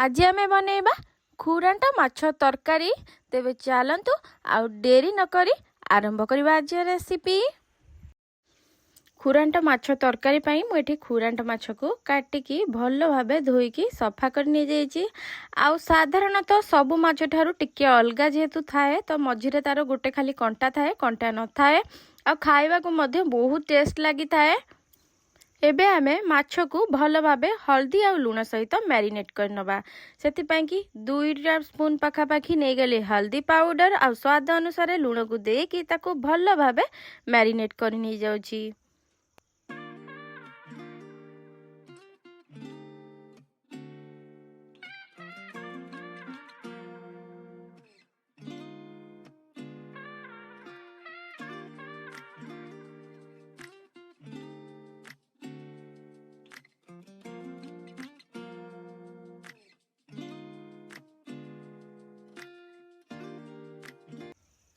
आज आमे बनेबा खुरांट माछ तरकारी। तेबे चलंतु आउ डेरी न करी आरंभ करबा आज रेसिपी। खुरांट माछ तरकारी पाई मु एठी खुरांट माछ को काटिकी भल भाबे धोईकी सफा कर नि जाईची। आउ साधारणतः सब माछ ठारू टिके अलगा जेहेतु थाए तो मझिरे तार गोटे खाली कंटा थाए, कंटा न थाए। आ खाइबा को मध्य बहुत टेस्ट लागि थाए। एबे आमे माछ को भल भाबे हल्दी आ लुण सहित मैरिनेट कर नबा। सेति पाई कि 2 स्पून पाखापाखी नहीं गले हल्दी पाउडर आ स्वाद अनुसार लुण को देकी ताको भल भाबे मैरिनेट कर नि जाउची।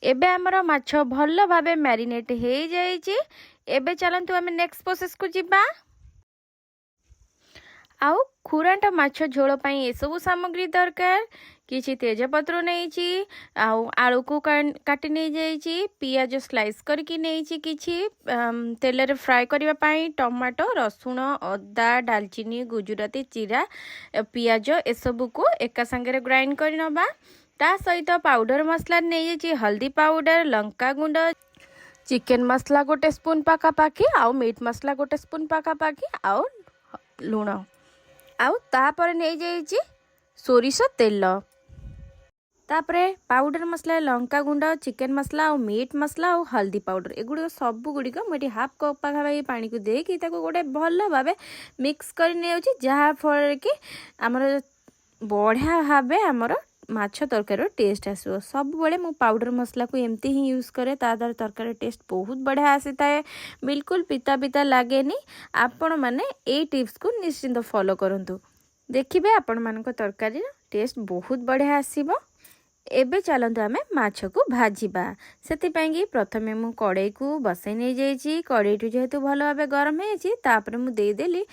एबे हमर माछ भल भाबे मैरिनेट हो जाइए। एबे चलंतु आमे नेक्स्ट प्रोसेस को जिबा। आउ खुरांट माछ झोल पाई ए सब सामग्री दरकार। किछि तेजपत्र नेइची, आउ आलू को काटी नै जाइची, पियाज स्लाइस करके नेइची, किछि तेल रे फ्राई करबा पाई टमाटो, रसुण, अदा, दालचीनी, गुजराती, जीरा, पियाज ए सब को एका संगे ग्राइंड कर नबा। ता सहित पाउडर मसला नहीं हल्दी पाउडर, लंका गुंड, चिकेन मसला गोटे स्पून पाखापाखी, आउ मीट मसला गोटे स्पून पाखापाखी, आउ लुण, आउ तापर नहीं जाइए सोरिष तेल। तापरे पाउडर मसला, लंका गुंड, चिकेन मसला, आउ मीट मसला, आउ हल्दी पाउडर एगुड़ सब गुड़िक मुझे हाफ कप पाखापाखी पानी को देकी गोटे भल भाव मिक्स कर जहाँ फल कि आमर बढ़िया भावे आमर माछ तरकारी टेस्ट आसो। सब बड़े मु पाउडर मसला को एमती ही यूज करे, ता द्वारा तरकारी टेस्ट बहुत बढ़िया आसी थाए। बिल्कुल पिता पिता लागेनी। आपण माने ए टिप्स को निश्चिंत फॉलो करंतु, देखिबे आपण मानक तरकारी टेस्ट बहुत बढ़िया आसीबो। एबे चलंतु आमे माछ को भाजीबा। सेति पाई प्रथमे मु कड़ाई को बसई नै जाईची। कड़ाई जेहेतु भल भाबे गरम हेची, तापर मु दे देली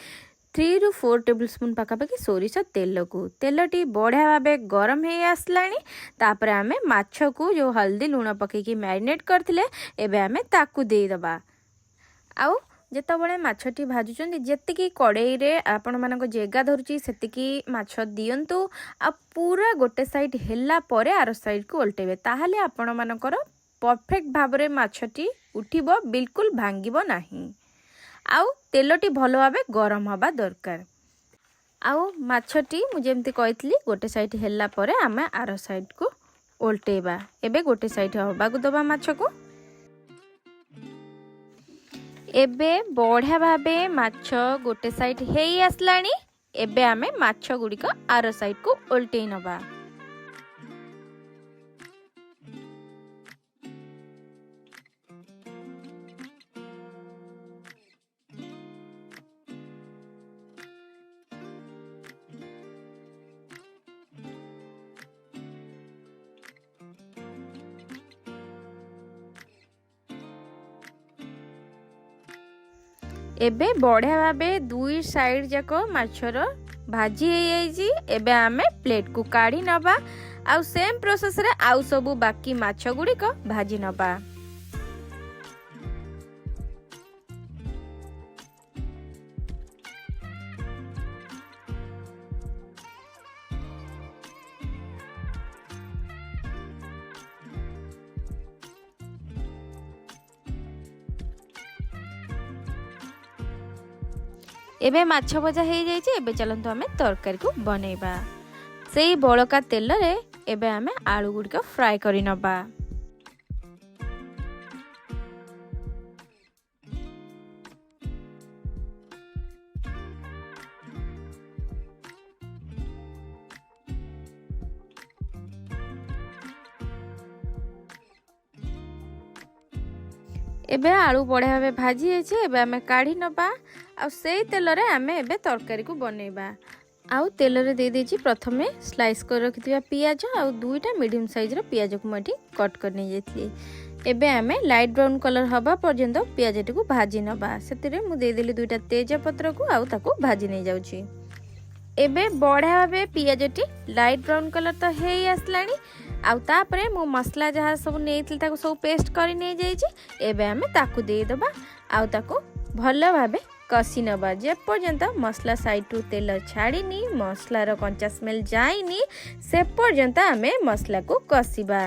3 ରୁ 4 टेबल स्पून पाखापाखी सोरिष तेल को। तेलटी बढ़िया भावे गरम हो आसलानी। तापर आमे माछ को जो हल्दी लुण पकेकी मैरिनेट करथिले एबे आमे ताकू दे दबा। आउ जेतबळे माछटी भाजुचंदी जेतिकी कड़ाई रे आपण मानको जेगा धरुची सेतिकी माछ दियंतु। आ पूरा गोटे साइड हेला परे आरो साइड को उल्टेबे, ताहाले आपण मानकर परफेक्ट भाबरे माछटी उठिबो, बिल्कुल भांगिबो नाही। आउ तेलटी भल भाबे गरम हवा दरकार। आउ माछटी मु जेमती कहतली गोटे साइड हेला परे आमे आरो साइड को उल्टेबा। एबे गोटे साइड हवा को दबा माछ को। एबे बढ़िया भाबे माछ गोटे साइड हेई आसलानी। एबे आमे माछ गुड़िक आरो साइड को उल्टेई नबा। एबे बढ़िया भाबे 2 साइड जाक माछर भाजी हो जाइए। एबे आमे प्लेट को काढ़ी नबा। आउ सेम प्रोसेस रे आउ सबु बाकी माछ गुड़िक भाजी नबा। एबे माछ भजा हो जाइए। एबे चलंतु आमे तरकारी को बनेबा। सेई बळका तेल रे एबे आमे आलू गुड़िक फ्राई करि नबा। एबे आलू बढ़िया भावे भाजी हेछि। एबे आमे काढ़ी नबा। आ सेई तेल रे आमे एबे तरकारी को बनेबा। आउ तेल रे दे देछि प्रथमे स्लाइस कर रखिथिबा पियाज आउ 2टा मीडियम साइज रो पियाज को मठी कट कर नै जेथि। एबे आमे लाइट ब्राउन कलर हबा पर्यंत पियाजटी को भाजी नबा। सेतिरे मु दे देली 2टा तेज पत्र को आउ ताको भाजी नै जाउछि। एबे बढ़िया भावे पियाजटी लाइट ब्राउन कलर तो है आसलानी। आउ तापरे मो मसला जहाँ सब नहीं ताको सब पेस्ट कर नहीं जाइए। एबे आमे ताकू दे दबा आउ ताको भल भावे कषि नबा जे पर्यंत मसला साइड टू तेल छाड़ीनी मसलार कंचा स्मेल जाइनी से पर्यंत आमे मसला को कषिबा।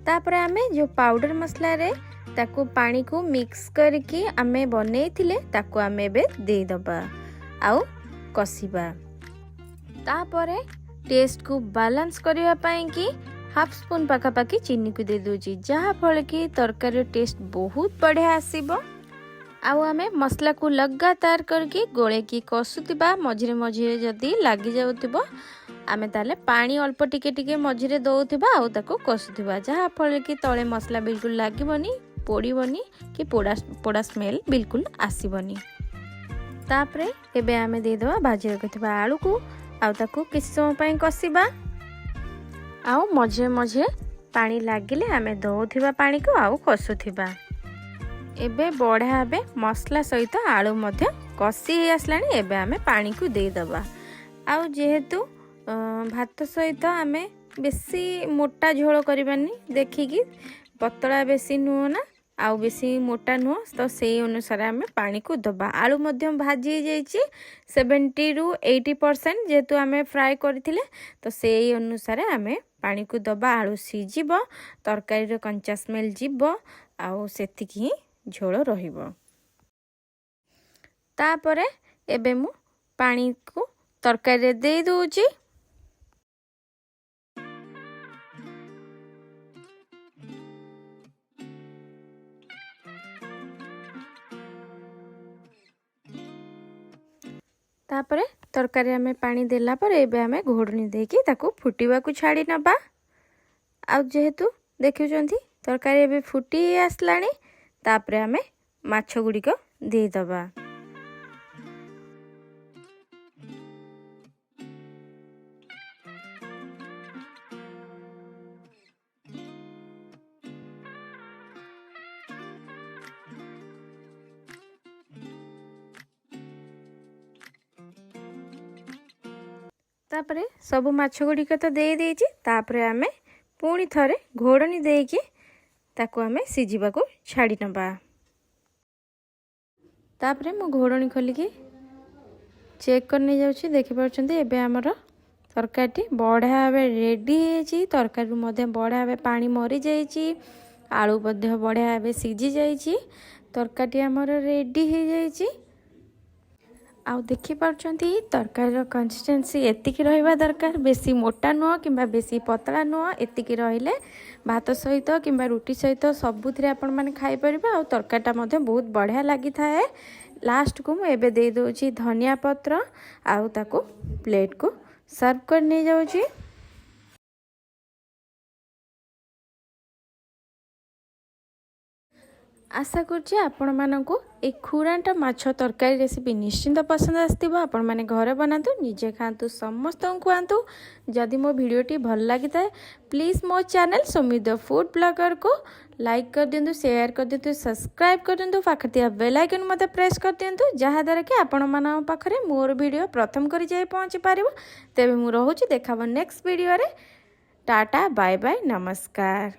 तापर आमे जो पाउडर मसला रे ताकू पानी को मिक्स करके आमे बने थिले ताकू आमे बे दे दबा आउ कसिबा। तापरे टेस्ट को बैलेंस करबा पई कि हाफ स्पून पाखापाखी चीनी को दे दूची जहा फल कि तरकारी टेस्ट बहुत बढ़िया आसीबो। आउ आमे मसला को लगातार करके गोले की कसुतिबा मझिरे मझिरे जदी लागी जाउतिबो आमे ताले पानी अल्प टिके टिके मझिरे दउथिबा आउ ताको कसुथिबा जहा फल कि तळे मसला बिल्कुल लागिबनी पोड़ीबनी कि पोड़ा स्मेल बिल्कुल आसीबनी। तापरे एबे आमे दे देबा भाजी रखिथिबा आलू को आउ ताको किछ समय पई कसिबा आउ मझिरे मझिरे पानी लागिले आमे दउथिबा पानी को आउ कसुथिबा। एबे बढ़िया भाबे मसला सहित आलू मध्य कषि आसलानी। एबे आमे पानी को दे दबा आउ जेहेतु भात सहित आमे बेसी मोटा झोल करबानी देखिकी पतला बेसी नुह ना आउ बेसी मोटा नुह तो से अनुसार आमे पानी को दबा। आलू मध्यम भाजी जाइए 70 ରୁ 80% जेहेतु आमे फ्राए करथिले तो से अनुसार आमे पानी को दबा। आलू सीजिबो तरकारी रो कंचा स्मेल जीवो आउ सेतिकी ही झोल रहिबो। तापरे एबे मु पानी को तरकारी रे दे दूची। तापरे तरकारी आमे पानी देला पर एबे आमे घोड़नी देकी ताको फुटीबा को छाड़ी नबा। आ जेहेतु देखुचंती तरकारी एबे फुटी आसलानी तापरे आमे माछ गुडी को दे दबा। तापरे सब माछ गुडी को तो दे देची तापरे आमे पुणी थरे घोड़नी देकी ताको आमे सिझिबा को छाड़ी नबा। तापरे मो घोड़नी खोलिकी चेक करने जाउची देखि पाउचंती एबे हमर तरकारी बढ़िया भाबे रेडी हेची। तरकारी मध्ये बढ़िया भाबे पानी मरी जाइची आलू मध्ये बढ़िया भाबे सिझी जाइची तरकारी हमर रेडी हे जाइची। आउ देखि पाउचंती तरकारी रो कंसिस्टेंसी एतिकी रहिबा दरकार बेसी मोटा नुह किंबा बेसी पतला नुह एतिकी रहिले भात सहित किंबा रुटी सहित सबुथिरे आपण माने खाई परिबा। आउ तरकारीटा मध्ये बहुत बढ़िया लागि थाए। लास्ट को मु एबे दे दोची धनिया पत्र आउ ताको प्लेट को सर्व कर नै जाउची। आशा करछि आपण मानकु ए खुरांटा माछ तरकारी रेसिपी निश्चिंत पसंद आस्तिबो। आपण माने घरे बनातु निजे खातु समस्त खुआतु। जदि मो वीडियोटी भल लागि थाए प्लीज मो channel Sumit the food blogger को लाइक कर दिंतु शेयर कर दिंतु सब्सक्राइब कर दिंतु पाखतिया बेल आइकन मते प्रेस कर दिंतु जहा द्वारा कि आपण मानन पाखरे मोर वीडियो प्रथम करी जाय पहुंची पारिबो। तेबे मु रहूची देखाबो नेक्स्ट वीडियो रे। टाटा बाय बाय नमस्कार।